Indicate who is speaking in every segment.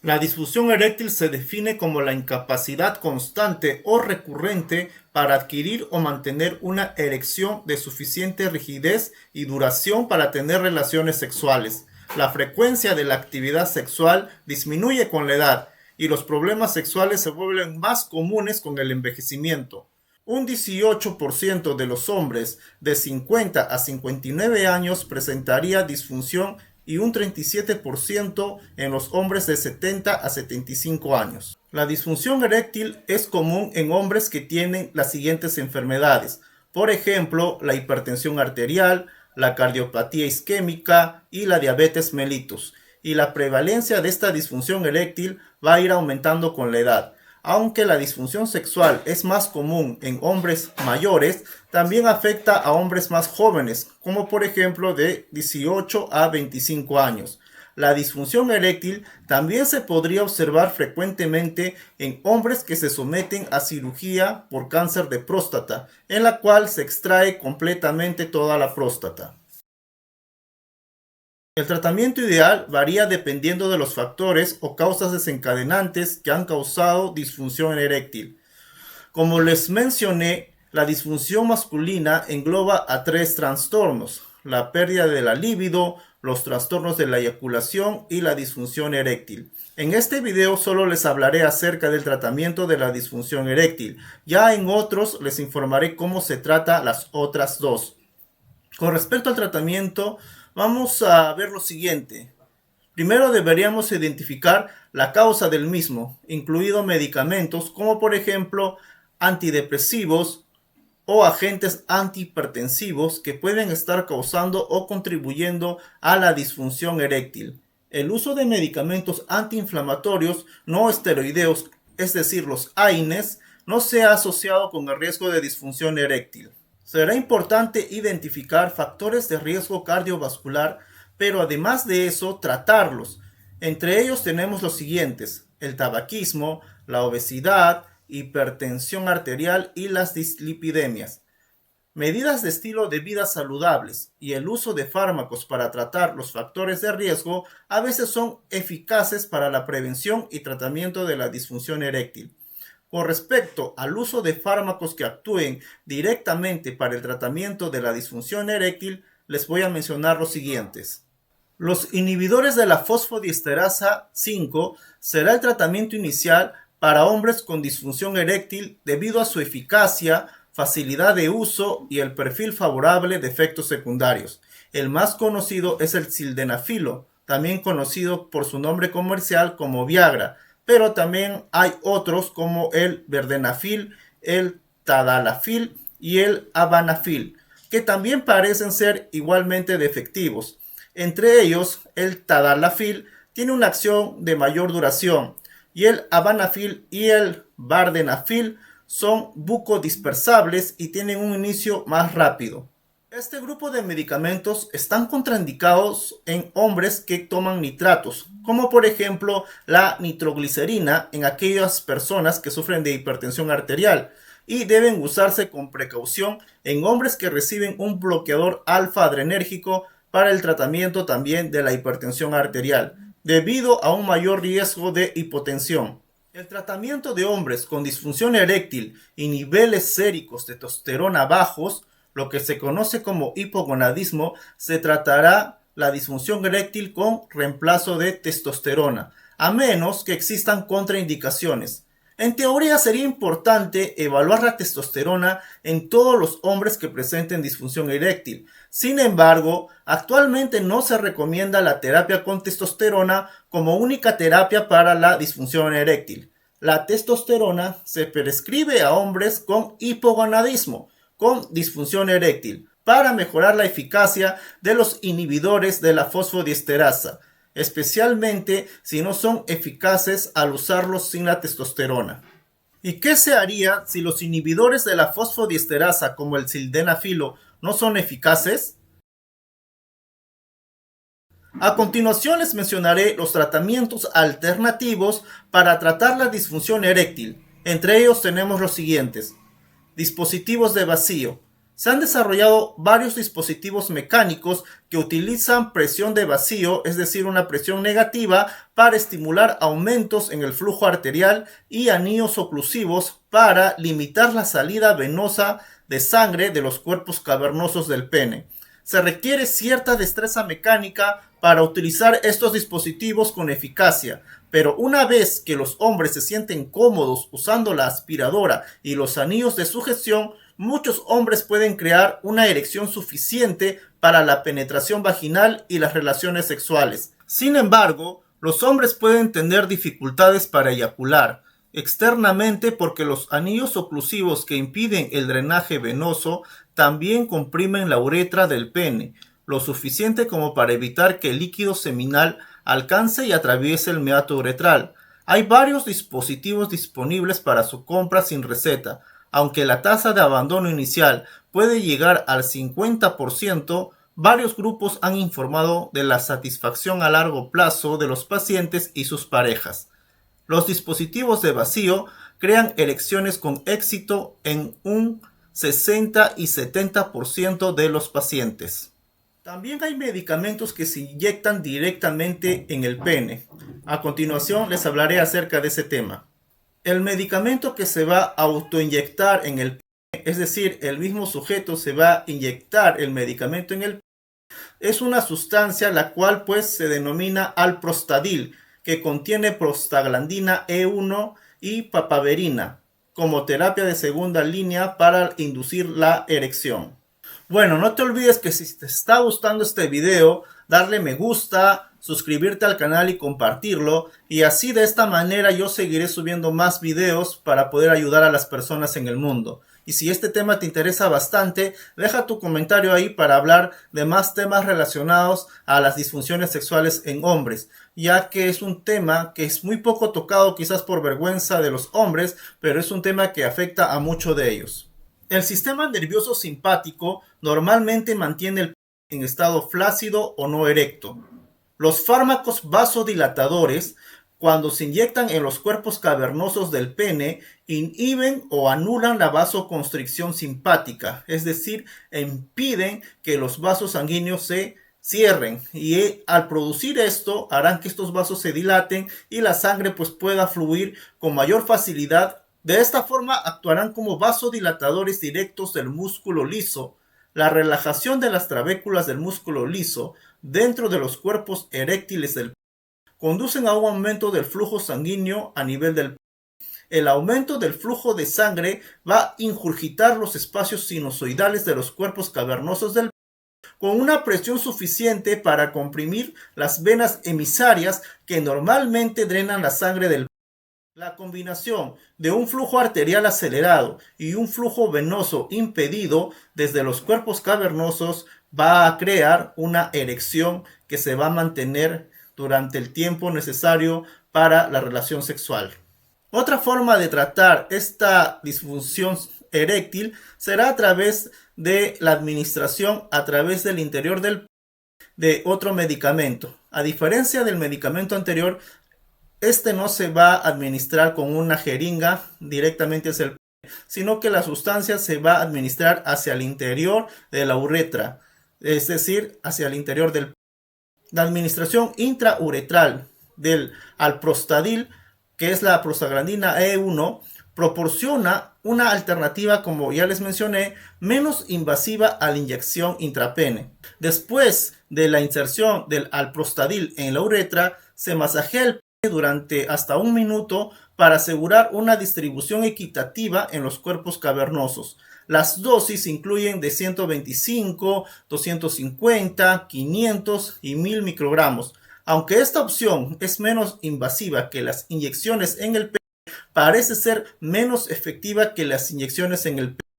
Speaker 1: La disfunción eréctil se define como la incapacidad constante o recurrente para adquirir o mantener una erección de suficiente rigidez y duración para tener relaciones sexuales. La frecuencia de la actividad sexual disminuye con la edad y los problemas sexuales se vuelven más comunes con el envejecimiento. Un 18% de los hombres de 50 a 59 años presentaría disfunción y un 37% en los hombres de 70 a 75 años. La disfunción eréctil es común en hombres que tienen las siguientes enfermedades, por ejemplo, la hipertensión arterial, la cardiopatía isquémica y la diabetes mellitus. Y la prevalencia de esta disfunción eréctil va a ir aumentando con la edad. Aunque la disfunción sexual es más común en hombres mayores, también afecta a hombres más jóvenes, como por ejemplo de 18 a 25 años. La disfunción eréctil también se podría observar frecuentemente en hombres que se someten a cirugía por cáncer de próstata, en la cual se extrae completamente toda la próstata. El tratamiento ideal varía dependiendo de los factores o causas desencadenantes que han causado disfunción eréctil. Como les mencioné, la disfunción masculina engloba a tres trastornos: la pérdida de la libido, los trastornos de la eyaculación y la disfunción eréctil. En este video solo les hablaré acerca del tratamiento de la disfunción eréctil. Ya en otros les informaré cómo se trata las otras dos. Con respecto al tratamiento, vamos a ver lo siguiente. Primero deberíamos identificar la causa del mismo, incluidos medicamentos como por ejemplo antidepresivos o agentes antihipertensivos que pueden estar causando o contribuyendo a la disfunción eréctil. El uso de medicamentos antiinflamatorios no esteroideos, es decir, los AINES, no se ha asociado con el riesgo de disfunción eréctil. Será importante identificar factores de riesgo cardiovascular, pero además de eso, tratarlos. Entre ellos tenemos los siguientes: el tabaquismo, la obesidad, hipertensión arterial y las dislipidemias. Medidas de estilo de vida saludables y el uso de fármacos para tratar los factores de riesgo a veces son eficaces para la prevención y tratamiento de la disfunción eréctil. Con respecto al uso de fármacos que actúen directamente para el tratamiento de la disfunción eréctil, les voy a mencionar los siguientes. Los inhibidores de la fosfodiesterasa 5 será el tratamiento inicial para hombres con disfunción eréctil debido a su eficacia, facilidad de uso y el perfil favorable de efectos secundarios. El más conocido es el sildenafilo, también conocido por su nombre comercial como Viagra, pero también hay otros como el verdenafil, el tadalafil y el avanafil, que también parecen ser igualmente de efectivos. Entre ellos, el tadalafil tiene una acción de mayor duración y el avanafil y el vardenafil son bucodispersables y tienen un inicio más rápido. Este grupo de medicamentos están contraindicados en hombres que toman nitratos, como por ejemplo la nitroglicerina en aquellas personas que sufren de hipertensión arterial, y deben usarse con precaución en hombres que reciben un bloqueador alfa-adrenérgico para el tratamiento también de la hipertensión arterial, debido a un mayor riesgo de hipotensión. El tratamiento de hombres con disfunción eréctil y niveles séricos de testosterona bajos, lo que se conoce como hipogonadismo, se tratará la disfunción eréctil con reemplazo de testosterona, a menos que existan contraindicaciones. En teoría sería importante evaluar la testosterona en todos los hombres que presenten disfunción eréctil. Sin embargo, actualmente no se recomienda la terapia con testosterona como única terapia para la disfunción eréctil. La testosterona se prescribe a hombres con hipogonadismo, con disfunción eréctil, para mejorar la eficacia de los inhibidores de la fosfodiesterasa, especialmente si no son eficaces al usarlos sin la testosterona. ¿Y qué se haría si los inhibidores de la fosfodiesterasa como el sildenafilo no son eficaces? A continuación les mencionaré los tratamientos alternativos para tratar la disfunción eréctil. Entre ellos tenemos los siguientes: dispositivos de vacío. Se han desarrollado varios dispositivos mecánicos que utilizan presión de vacío, es decir, una presión negativa, para estimular aumentos en el flujo arterial y anillos oclusivos para limitar la salida venosa de sangre de los cuerpos cavernosos del pene. Se requiere cierta destreza mecánica para utilizar estos dispositivos con eficacia, pero una vez que los hombres se sienten cómodos usando la aspiradora y los anillos de sujeción, muchos hombres pueden crear una erección suficiente para la penetración vaginal y las relaciones sexuales. Sin embargo, los hombres pueden tener dificultades para eyacular externamente porque los anillos oclusivos que impiden el drenaje venoso también comprimen la uretra del pene, lo suficiente como para evitar que el líquido seminal alcance y atraviese el meato uretral. Hay varios dispositivos disponibles para su compra sin receta. Aunque la tasa de abandono inicial puede llegar al 50%, varios grupos han informado de la satisfacción a largo plazo de los pacientes y sus parejas. Los dispositivos de vacío crean erecciones con éxito en un 60 y 70% de los pacientes. También hay medicamentos que se inyectan directamente en el pene. A continuación les hablaré acerca de ese tema. El medicamento que se va a autoinyectar en el pene, es decir, el mismo sujeto se va a inyectar el medicamento en el pene, es una sustancia la cual pues se denomina alprostadil, que contiene prostaglandina E1 y papaverina como terapia de segunda línea para inducir la erección. Bueno, no te olvides que si te está gustando este video, darle me gusta, suscribirte al canal y compartirlo, y así de esta manera yo seguiré subiendo más videos para poder ayudar a las personas en el mundo. Y si este tema te interesa bastante, deja tu comentario ahí para hablar de más temas relacionados a las disfunciones sexuales en hombres, ya que es un tema que es muy poco tocado quizás por vergüenza de los hombres, pero es un tema que afecta a muchos de ellos. El sistema nervioso simpático normalmente mantiene el pene en estado flácido o no erecto. Los fármacos vasodilatadores, cuando se inyectan en los cuerpos cavernosos del pene, inhiben o anulan la vasoconstricción simpática, es decir, impiden que los vasos sanguíneos se cierren, y al producir esto harán que estos vasos se dilaten y la sangre pues pueda fluir con mayor facilidad. De esta forma actuarán como vasodilatadores directos del músculo liso. La relajación de las trabéculas del músculo liso dentro de los cuerpos eréctiles del pene conducen a un aumento del flujo sanguíneo a nivel del pene. El aumento del flujo de sangre va a ingurgitar los espacios sinusoidales de los cuerpos cavernosos del pene con una presión suficiente para comprimir las venas emisarias que normalmente drenan la sangre del pene. La combinación de un flujo arterial acelerado y un flujo venoso impedido desde los cuerpos cavernosos va a crear una erección que se va a mantener durante el tiempo necesario para la relación sexual. Otra forma de tratar esta disfunción eréctil será a través de la administración a través del interior del pene de otro medicamento. A diferencia del medicamento anterior, este no se va a administrar con una jeringa directamente hacia el pene, sino que la sustancia se va a administrar hacia el interior de la uretra, es decir, hacia el interior del pene. La administración intrauretral del alprostadil, que es la prostaglandina E1, proporciona una alternativa, como ya les mencioné, menos invasiva a la inyección intrapene. Después de la inserción del alprostadil en la uretra, se masajea el pene durante hasta 1 minuto para asegurar una distribución equitativa en los cuerpos cavernosos. Las dosis incluyen de 125, 250, 500 y 1000 microgramos. Aunque esta opción es menos invasiva que las inyecciones en el pene, parece ser menos efectiva que las inyecciones en el pene.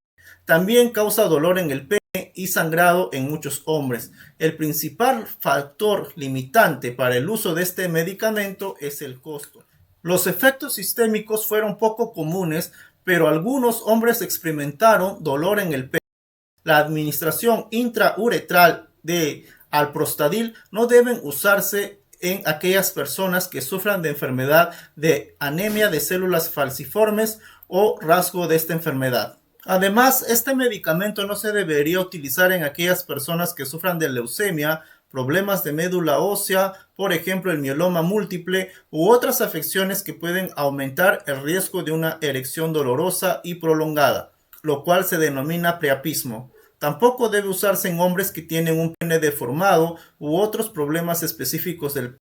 Speaker 1: También causa dolor en el pene y sangrado en muchos hombres. El principal factor limitante para el uso de este medicamento es el costo. Los efectos sistémicos fueron poco comunes, pero algunos hombres experimentaron dolor en el pene. La administración intrauretral de alprostadil no deben usarse en aquellas personas que sufran de enfermedad de anemia de células falciformes o rasgo de esta enfermedad. Además, este medicamento no se debería utilizar en aquellas personas que sufran de leucemia, problemas de médula ósea, por ejemplo el mieloma múltiple u otras afecciones que pueden aumentar el riesgo de una erección dolorosa y prolongada, lo cual se denomina priapismo. Tampoco debe usarse en hombres que tienen un pene deformado u otros problemas específicos del pene,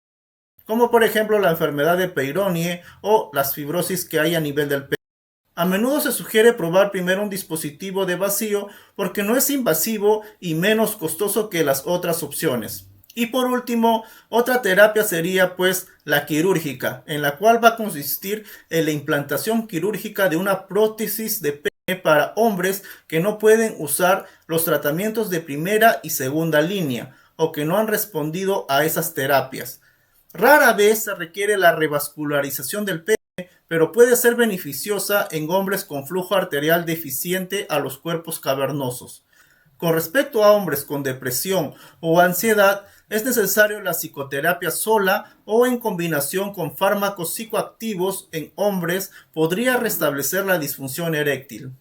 Speaker 1: como por ejemplo la enfermedad de Peyronie o las fibrosis que hay a nivel del pene. A menudo se sugiere probar primero un dispositivo de vacío porque no es invasivo y menos costoso que las otras opciones. Y por último, otra terapia sería pues la quirúrgica, en la cual va a consistir en la implantación quirúrgica de una prótesis de pene para hombres que no pueden usar los tratamientos de primera y segunda línea o que no han respondido a esas terapias. Rara vez se requiere la revascularización del pene, pero puede ser beneficiosa en hombres con flujo arterial deficiente a los cuerpos cavernosos. Con respecto a hombres con depresión o ansiedad, es necesario la psicoterapia sola o en combinación con fármacos psicoactivos en hombres podría restablecer la disfunción eréctil.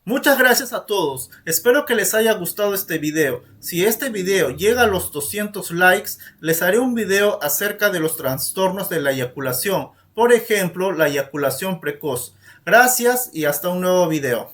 Speaker 1: Muchas gracias a todos, espero que les haya gustado este video. Si este video llega a los 200 likes, les haré un video acerca de los trastornos de la eyaculación, por ejemplo, la eyaculación precoz. Gracias y hasta un nuevo video.